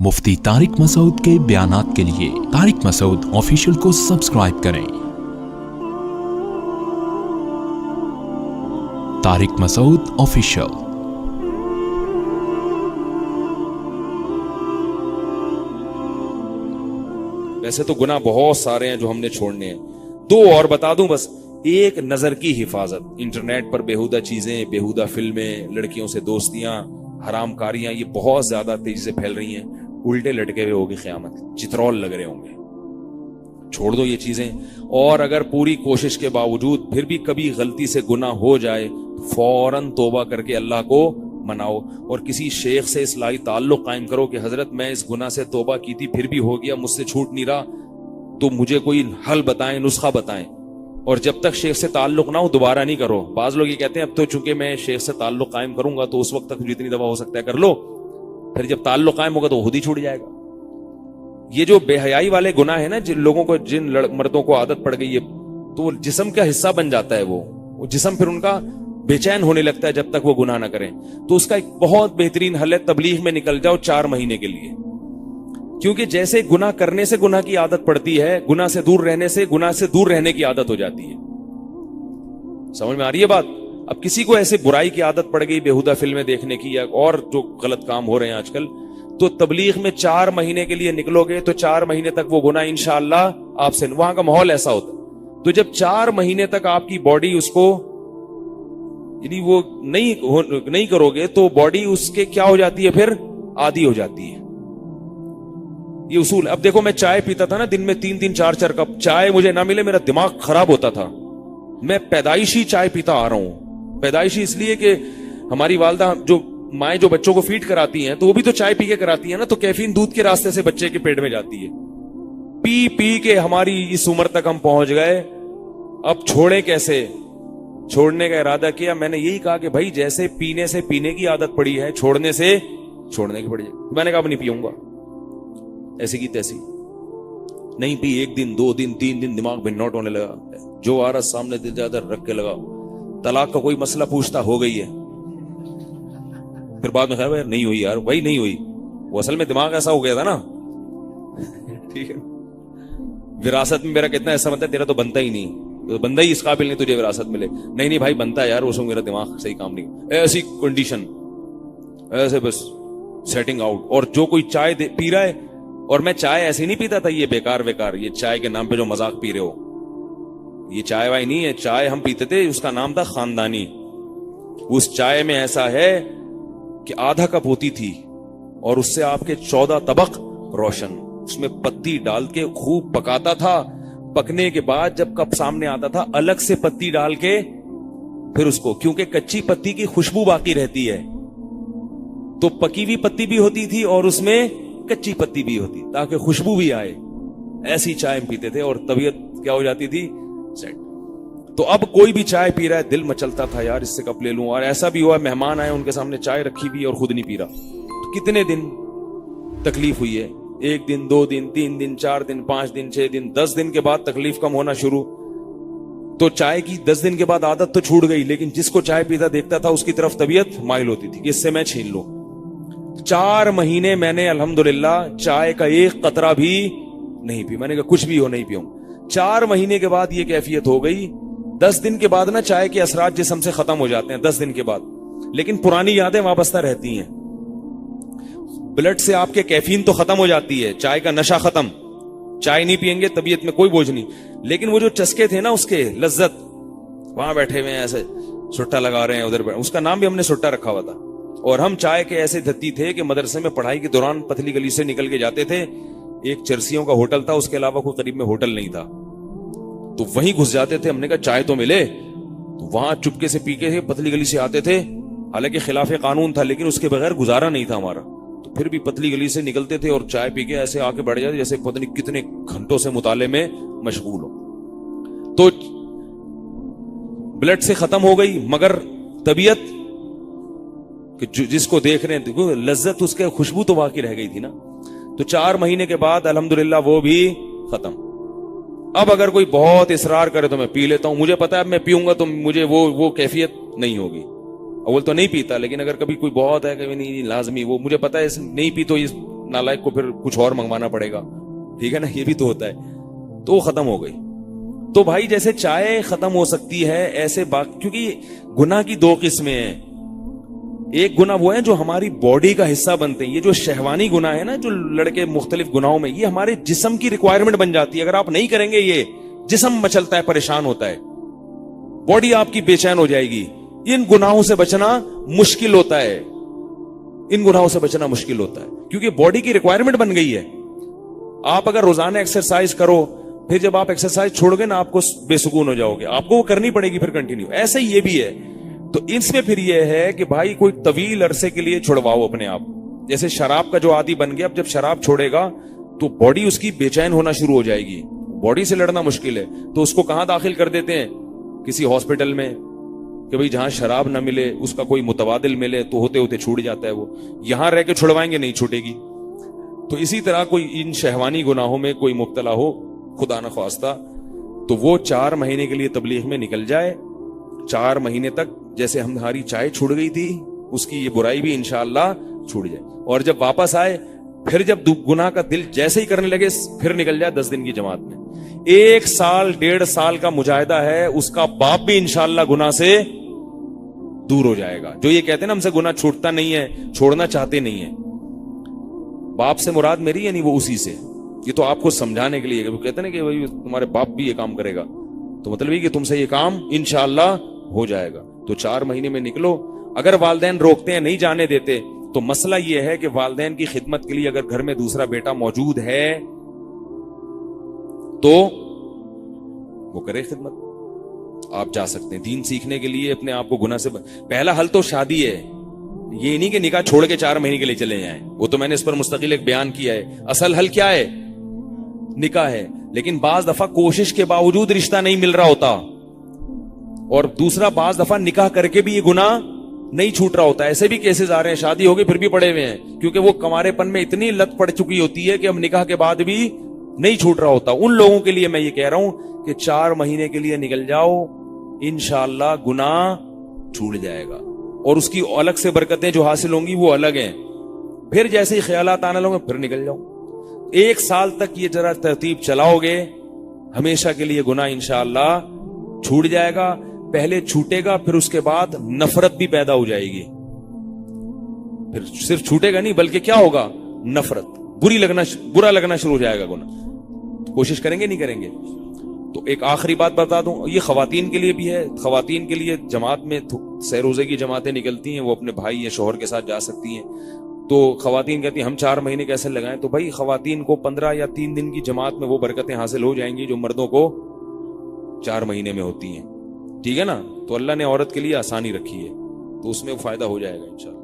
मुफ्ती तारिक मसूद के बयानात के लिए तारिक मसूद ऑफिशियल को सब्सक्राइब करें। तारिक मसूद ऑफिशियल। वैसे तो गुनाह बहुत सारे हैं जो हमने छोड़ने हैं, दो और बता दूं बस। एक, नजर की हिफाजत। इंटरनेट पर बेहुदा चीजें, बेहुदा फिल्में, लड़कियों से दोस्तियां, हराम कारियां, ये बहुत ज्यादा तेजी से फैल रही हैं। उल्टे लटके हुए होगी क़यामत, चित्रौल लग रहे होंगे। छोड़ दो ये चीजें। और अगर पूरी कोशिश के बावजूद फिर भी कभी गलती से गुनाह हो जाए तो फौरन तौबा करके अल्लाह को मनाओ और किसी शेख से इस्लाही ताल्लुक कायम करो कि हजरत मैं इस गुनाह से तौबा की थी, फिर भी हो गया, मुझसे छूट नहीं रहा, तो मुझे कोई हल बताएं, नुस्खा बताएं। और जब तक शेख से ताल्लुक ना हो दोबारा नहीं करो। बाज लोग ये कहते हैं अब तो चूंकि मैं शेख से ताल्लुक कायम करूंगा तो उस वक्त तक जितनी दफा हो सकता है कर लो, फिर जब ताल्लुक कायम होगा तो खुद ही छूट जाएगा। ये जो बेहयाई वाले गुनाह है ना, जिन लोगों को, जिन मर्दों को आदत पड़ गई है, तो वो जिस्म का हिस्सा बन जाता है। वो जिस्म फिर उनका बेचैन होने लगता है जब तक वो गुनाह ना करें। तो उसका एक बहुत बेहतरीन हल है, तबलीग में निकल जाओ 4 महीने के लिए। क्योंकि जैसे गुनाह करने से गुनाह की आदत पड़ती है, गुनाह से दूर रहने से गुनाह से दूर रहने की आदत हो जाती है। समझ में आ रही है बात? अब किसी को ऐसे बुराई की आदत पड़ गई, बेहुदा फिल्में देखने की या और जो गलत काम हो रहे हैं आजकल, तो तबलीग में 4 महीने के लिए निकलोगे तो 4 महीने तक वो गुनाह इंशाअल्लाह आपसे, वहां का माहौल ऐसा होता। तो जब 4 महीने तक आपकी बॉडी उसको, यदि वो नहीं करोगे तो बॉडी उसके क्या हो जाती है, फिर आदी हो जाती है। ये उसूल। अब देखो, मैं चाय पीता था ना दिन में 3-3 4-4 कप, चाय मुझे ना मिले मेरा दिमाग खराब होता था। मैं पैदाइशी चाय पीता आ रहा हूं। पैदाइशी इसलिए कि हमारी वालदा, जो माएँ जो बच्चों को फीड कराती हैं, तो वो भी तो चाय पी के कराती है ना, तो कैफीन दूध के रास्ते से बच्चे के पेट में जाती है। पी पी के हमारी इस उम्र तक हम पहुंच गए। अब छोड़े कैसे? छोड़ने का इरादा किया, मैंने यही कहा कि भाई जैसे पीने से पीने की आदत पड़ी है, छोड़ने से छोड़ने की पड़ी है। मैंने कहा अब नहीं पीऊंगा, ऐसी की तैसी नहीं पी। 1 दिन 2 दिन 3 दिन दिमाग भिन्नौट होने लगा, जो आ रहा सामने दिल ज्यादा रख के लगा। तलाक का कोई मसला पूछता, हो गई है। फिर बाद में ख्याल नहीं हुई यार, वही नहीं हुई, वो असल में दिमाग ऐसा हो गया था ना। ठीक है, विरासत में मेरा कितना ऐसा बनता है, तेरा तो बनता ही नहीं, तो बंदा ही इस काबिल नहीं तुझे विरासत मिले। नहीं भाई बनता है यार, उसमें मेरा दिमाग सही काम नहीं। ऐसी कंडीशन, ऐसे बस सेटिंग आउट। और जो कोई चाय पी रहा है, और मैं चाय ऐसे नहीं पीता था ये बेकार, ये चाय के नाम पे जो मजाक पी रहे हो, ये चाय वाय नहीं है। चाय हम पीते थे, उसका नाम था खानदानी। उस चाय में ऐसा है कि आधा कप होती थी और उससे आपके 14 तबक रोशन, उसमें पत्ती डाल के खूब पकाता था। पकने के बाद जब कप सामने आता था, अलग से पत्ती डाल के फिर उसको, क्योंकि कच्ची पत्ती की खुशबू बाकी रहती है, तो पकी हुई पत्ती भी होती थी और उसमें कच्ची पत्ती भी होती, ताकि खुशबू भी आए। ऐसी चाय पीते थे और तबीयत क्या हो जाती थी, सेट। तो अब कोई भी चाय पी रहा है, दिल मचलता था यार इससे कप ले लूं। और ऐसा भी हुआ, मेहमान आए, उनके सामने चाय रखी भी और खुद नहीं पी रहा। तो कितने दिन तकलीफ हुई है? 1 दिन 2 दिन 3 दिन 4 दिन 5 दिन 6 दिन 10 दिन के बाद तकलीफ कम होना शुरू। तो चाय की 10 दिन के बाद आदत तो छूट गई, लेकिन जिसको चाय पीता देखता था उसकी तरफ तबीयत माइल होती थी कि इससे मैं छीन लूं। 4 महीने मैंने अल्हम्दुलिल्लाह चाय का एक कतरा भी नहीं पी। मैंने कहा कुछ भी हो नहीं पीऊं। 4 महीने के बाद ये कैफियत हो गई। 10 दिन के बाद ना चाय के असरात जिस्म से खत्म हो जाते हैं 10 दिन के बाद, लेकिन पुरानी यादें वाबस्ता रहती हैं। ब्लड से आपके कैफीन तो खत्म हो जाती है, चाय का नशा खत्म। चाय नहीं पियेंगे तबीयत में कोई बोझ नहीं, लेकिन वो जो चस्के थे ना उसके, लज्जत, वहां बैठे हुए हैं ऐसे सुट्टा लगा रहे हैं, उधर उसका नाम भी हमने सुट्टा रखा हुआ था। और हम चाय के ऐसे धत्ती थे कि मदरसे में पढ़ाई के दौरान पतली गली से निकल के जाते थे। एक चरसियों का होटल था, उसके अलावा कोई करीब में होटल नहीं था, तो वहीं घुस जाते थे। हमने कहा चाय तो मिले, तो वहां चुपके से पी के पतली गली से आते थे। हालांकि खिलाफ कानून था, लेकिन उसके बगैर गुजारा नहीं था हमारा। तो फिर भी पतली गली से निकलते थे और चाय पी के ऐसे आके बैठ जाते जैसे पता नहीं कितने घंटों से मुताले में मशगूल हो। तो ब्लड से खत्म हो गई, मगर तबीयत कि जिसको देख रहे हैं लज्जत, उसके खुशबू तो बाकी रह गई थी ना। तो 4 महीने के बाद अल्हम्दुलिल्लाह वो भी खत्म। अब अगर कोई बहुत इसरार करे तो मैं पी लेता हूं, मुझे पता है मैं पीऊंगा तो मुझे वो कैफियत नहीं होगी। अव्वल तो नहीं पीता, लेकिन अगर कभी कोई बहुत है, कभी नहीं लाजमी, वो मुझे पता है नहीं पी तो नालायक को फिर कुछ और मंगवाना पड़ेगा, ठीक है ना, ये भी तो होता है, तो वो खत्म हो गई। तो भाई जैसे चाय खत्म हो सकती है ऐसे क्योंकि गुनाह की दो किस्में हैं। एक गुनाह वो है जो हमारी बॉडी का हिस्सा बनते हैं, ये जो शहवानी गुनाह है ना, जो लड़के मुख्तलिफ गुनाहों में, ये हमारे जिस्म की रिक्वायरमेंट बन जाती है। अगर आप नहीं करेंगे ये जिस्म मचलता है, परेशान होता है, बॉडी आपकी बेचैन हो जाएगी। इन गुनाहों से बचना मुश्किल होता है, इन गुनाहों से बचना मुश्किल होता है क्योंकि बॉडी की रिक्वायरमेंट बन गई है। आप अगर रोजाना एक्सरसाइज करो, फिर जब आप एक्सरसाइज छोड़ोगे ना आपको बेसुकून हो जाओगे, आपको वो करनी पड़ेगी फिर कंटिन्यू। ऐसे ही ये भी है। तो इसमें फिर ये है कि भाई कोई तवील अरसे के लिए छुड़वाओ अपने आप। जैसे शराब का जो आदी बन गया, अब जब शराब छोड़ेगा तो बॉडी उसकी बेचैन होना शुरू हो जाएगी, बॉडी से लड़ना मुश्किल है, तो उसको कहां दाखिल कर देते हैं, किसी हॉस्पिटल में, कि भाई जहां शराब ना मिले उसका कोई मुतबादिल मिले, तो होते होते छूट जाता है वो। यहां रह के छुड़वाएंगे नहीं छूटेगी। तो इसी तरह कोई इन शहवानी गुनाहों में कोई मुब्तला हो खुदा न ख्वास्ता, तो वो 4 महीने के लिए तबलीग में निकल जाए। 4 महीने तक जैसे हमारी चाय छूट गई थी, उसकी ये बुराई भी इंशाअल्लाह छूट जाए। और जब वापस आए, फिर जब गुनाह का दिल जैसे ही करने लगे, फिर निकल जाए 10 दिन की जमात में। 1 साल 1.5 साल का मुजाहिदा है, उसका बाप भी इंशाअल्लाह गुनाह से दूर हो जाएगा। जो ये कहते हैं ना हमसे गुनाह छूटता नहीं है, छोड़ना चाहते नहीं है, बाप से मुराद मेरी यानी वो उसी से, ये तो आपको समझाने के लिए। वो कहते हैं ना कि भाई तुम्हारे बाप भी ये काम करेगा, तो मतलब ये कि तुमसे ये काम इंशाअल्लाह हो जाएगा। तो 4 महीने में निकलो। अगर वालिदैन रोकते हैं, नहीं जाने देते, तो मसला ये है कि वालिदैन की खिदमत के लिए अगर घर में दूसरा बेटा मौजूद है तो वो करे खिदमत। आप जा सकते हैं दीन सीखने के लिए, अपने आप को गुनाह से पहला हल तो शादी है। ये नहीं कि निकाह छोड़ के 4 महीने के लिए चले जाएं, वो तो मैंने इस पर मुस्तकिल एक बयान किया है। असल हल क्या है? निकाह है। लेकिन बाज दफा कोशिश के बावजूद रिश्ता नहीं मिल रहा होता, और दूसरा बाज दफा निकाह करके भी ये गुनाह नहीं छूट रहा होता। ऐसे भी केसेस आ रहे हैं, शादी हो गई फिर भी पड़े हुए हैं, क्योंकि वो कमारेपन में इतनी लत पड़ चुकी होती है कि अब निकाह के बाद भी नहीं छूट रहा होता। उन लोगों के लिए मैं ये कह रहा हूं कि 4 महीने के लिए निकल जाओ, इंशाअल्लाह गुनाह छूट जाएगा, और उसकी अलग से बरकतें जो हासिल होंगी वो अलग हैं। फिर जैसे ही ख्यालात आने लगेंगे फिर निकल जाओ। 1 साल तक ये जरा तरतीब चलाओगे, हमेशा के लिए गुनाह इंशाअल्लाह छूट जाएगा। पहले छूटेगा, फिर उसके बाद नफरत भी पैदा हो जाएगी। फिर सिर्फ छूटेगा नहीं, बल्कि क्या होगा, नफरत, बुरा लगना शुरू हो जाएगा गुनाह। तो कोशिश करेंगे नहीं करेंगे। तो एक आखिरी बात बता दूं, ये खवातीन के लिए भी है। खवातीन के लिए जमात में सह रोजे की जमातें निकलती हैं, वो अपने भाई या शोहर के साथ जा सकती हैं। तो खवातीन कहती हैं हम 4 महीने कैसे लगाएं? तो भाई खवातीन को 15 या 3 दिन की जमात में वो बरकतें हासिल हो जाएंगी जो मर्दों को 4 महीने में होती हैं, ठीक है ना। तो अल्लाह ने औरत के लिए आसानी रखी है, तो उसमें फायदा हो जाएगा इंशाअल्लाह।